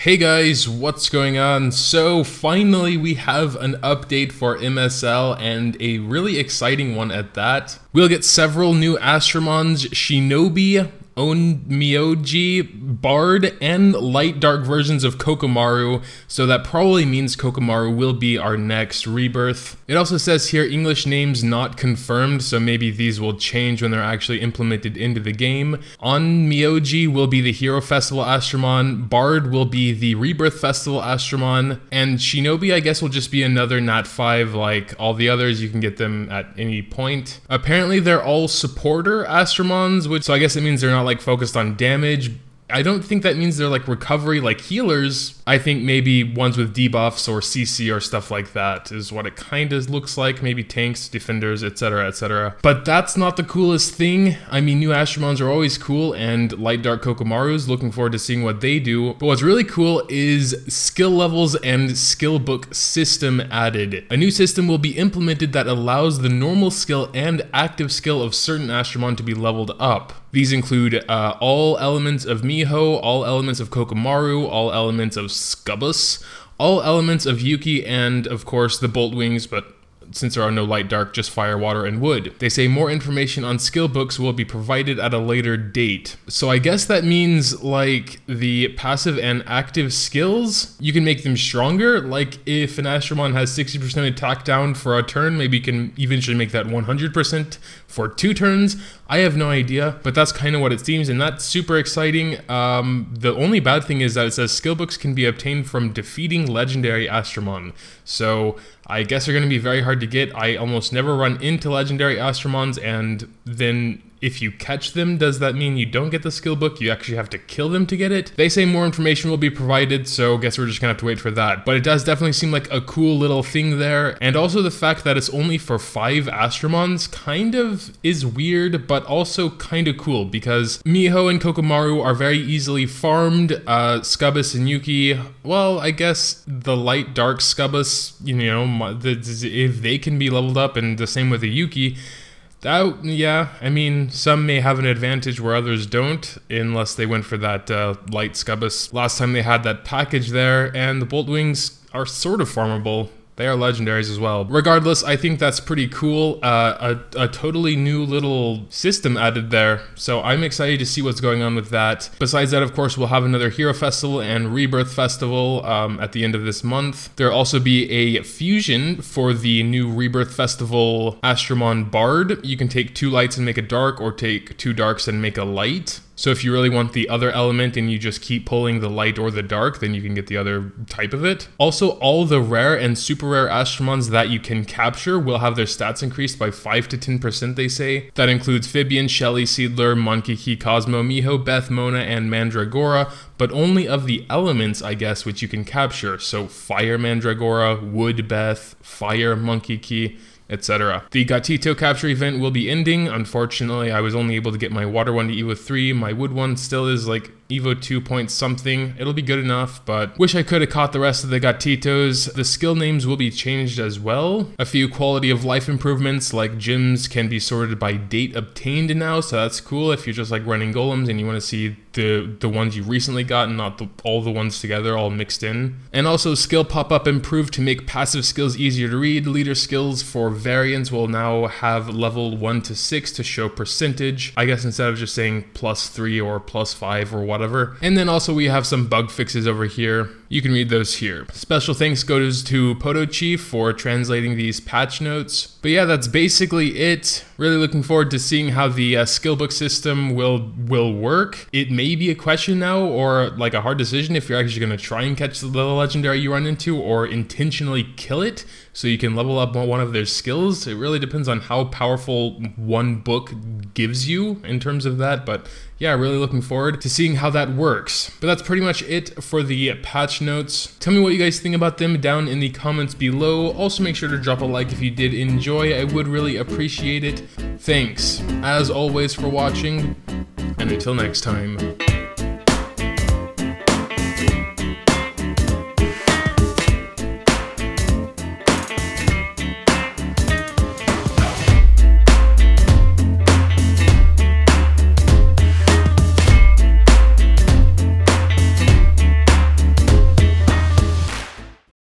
Hey guys, what's going on? So finally we have an update for MSL and a really exciting one at that. We'll get several new Astromons, Shinobi, Onmyoji, Bard, and light dark versions of Kokomaru, so that probably means Kokomaru will be our next rebirth. It also says here English names not confirmed, so maybe these will change when they're actually implemented into the game. Onmyoji will be the Hero Festival Astromon, Bard will be the Rebirth Festival Astromon, and Shinobi I guess will just be another Nat 5 like all the others. You can get them at any point. Apparently they're all supporter Astromons, so I guess it means they're not like focused on damage. I don't think that means they're like recovery like healers. I think maybe ones with debuffs or CC or stuff like that is what it kind of looks like. Maybe tanks, defenders, etc, etc. But that's not the coolest thing. I mean, new Astromons are always cool, and light dark Kokomarus, looking forward to seeing what they do. But what's really cool is skill levels and skill book system added. A new system will be implemented that allows the normal skill and active skill of certain Astromon to be leveled up. These include all elements of Miho, all elements of Kokomaru, all elements of Scubbus, all elements of Yuki, and of course the Bolt Wings, but since there are no light dark, just fire, water, and wood. They say more information on skill books will be provided at a later date. So I guess that means like the passive and active skills, you can make them stronger. Like if an Astromon has 60% attack down for a turn, maybe you can eventually make that 100% for 2 turns. I have no idea, but that's kind of what it seems, and that's super exciting. The only bad thing is that it says skill books can be obtained from defeating legendary Astromon. So I guess they're going to be very hard to get. I almost never run into legendary Astromons, and then if you catch them, does that mean you don't get the skill book? You actually have to kill them to get it? They say more information will be provided, so I guess we're just gonna have to wait for that. But it does definitely seem like a cool little thing there. And also the fact that it's only for 5 Astromons kind of is weird, but also kind of cool, because Miho and Kokomaru are very easily farmed. Scubbus and Yuki, well, I guess the light dark Scubbus, you know, if they can be leveled up, and the same with the Yuki, yeah, I mean, some may have an advantage where others don't, unless they went for that light Scubbus. Last time they had that package there, and the Bolt Wings are sort of farmable. They are legendaries as well. Regardless, I think that's pretty cool. A totally new little system added there. So I'm excited to see what's going on with that. Besides that, of course, we'll have another Hero Festival and Rebirth Festival at the end of this month. There'll also be a fusion for the new Rebirth Festival Astromon Bard. You can take 2 lights and make a dark, or take 2 darks and make a light. So if you really want the other element and you just keep pulling the light or the dark, then you can get the other type of it. Also, all the rare and super rare Astromons that you can capture will have their stats increased by 5 to 10%, they say. That includes Phibian, Shelly, Seedler, Monkiki, Cosmo, Miho, Beth, Mona, and Mandragora, but only of the elements, I guess, which you can capture. So Fire Mandragora, Wood Beth, Fire Monkiki, etc. The Gatito capture event will be ending. Unfortunately, I was only able to get my water one to Evo 3. My wood one still is like Evo 2 point something. It'll be good enough, but wish I could have caught the rest of the Gatitos. The skill names will be changed as well. A few quality of life improvements, like gyms can be sorted by date obtained now, so that's cool if you're just like running golems and you want to see the ones you recently got and not all the ones together all mixed in. And also skill pop-up improved to make passive skills easier to read. Leader skills for variants will now have level 1 to 6 to show percentage, I guess, instead of just saying +3 or +5 or whatever. And then also we have some bug fixes over here. You can read those here. Special thanks goes to Poto Chief for translating these patch notes. But yeah, that's basically it. Really looking forward to seeing how the skill book system will work. It may be a question now, or like a hard decision, if you're actually going to try and catch the legendary you run into, or intentionally kill it so you can level up one of their skills. It really depends on how powerful one book gives you in terms of that, but yeah, really looking forward to seeing how that works. But that's pretty much it for the patch notes. Tell me what you guys think about them down in the comments below. Also make sure to drop a like if you did enjoy. I would really appreciate it. Thanks, as always, for watching, and until next time.